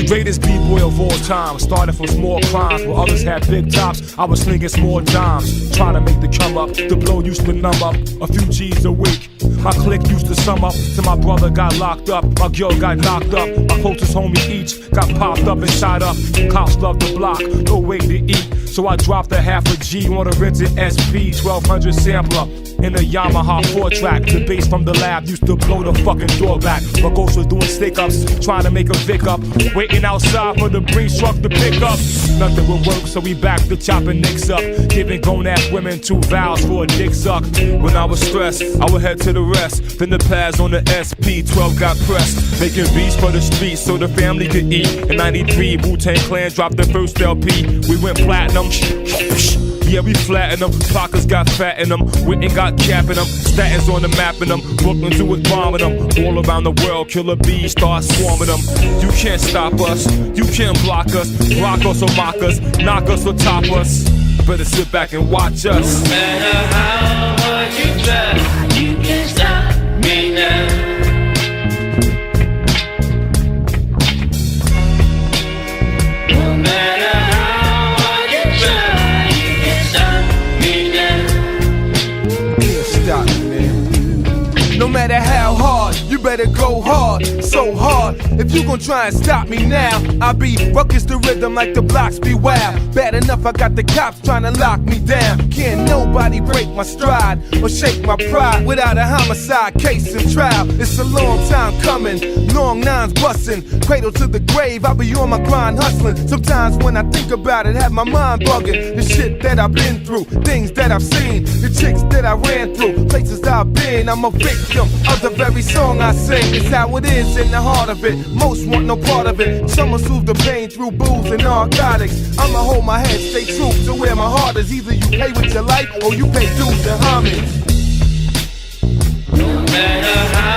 Greatest B-boy of all time, started from small crimes while others had big tops. I was slinging small dimes, trying to make the come up. The blow used to numb up a few G's a week. My clique used to sum up till my brother got locked up, my girl got knocked up, my closest homie each got popped up and shot up. Cops love the block, no way to eat, so I dropped a half a G on a rented SP 1200 sampler in a Yamaha 4-track. The bass from the lab used to blow the fucking door back. My ghost was doing stick-ups, trying to make a Vic up, waiting outside for the Brinks truck to pick up. Nothing would work, so we back to chopping nicks up, giving grown-ass women 2 vows for a dick suck. When I was stressed, I would head to the rest, then the pads on the SP 12 got pressed, making beats for the streets so the family could eat. In 93, Wu-Tang Clan dropped their first LP. We went platinum. Yeah, we flatten them, Parkers got fat in them, Whitney got cap in them, Statins on the map in them, Brooklyn Zoo was bombing them. All around the world, killer bees start swarming them. You can't stop us, you can't block us, rock us or mock us, knock us or top us. Better sit back and watch us. No matter how hard you try, you can't stop me now. No matter how hard you try, you can't stop me now. Can't stop me, man. No matter how hard, you better go hard, so hard. If you gon' try and stop me now, I be ruckus the rhythm like the blocks be wild. Bad enough I got the cops trying to lock me down. Can't nobody break my stride or shake my pride without a homicide case and trial. It's a long time coming, long nines bustin', cradle to the grave. I be on my grind hustling. Sometimes when I think about it, have my mind bugging. The shit that I've been through, things that I've seen, the chicks that I ran through, places I've been. I'm a victim of the very song I sing. It's how it is in the heart of it. Most want no part of it. Some will soothe the pain through booze and narcotics. I'ma hold my head, stay true to where my heart is. Either you pay with your life or you pay dues and homage. No matter how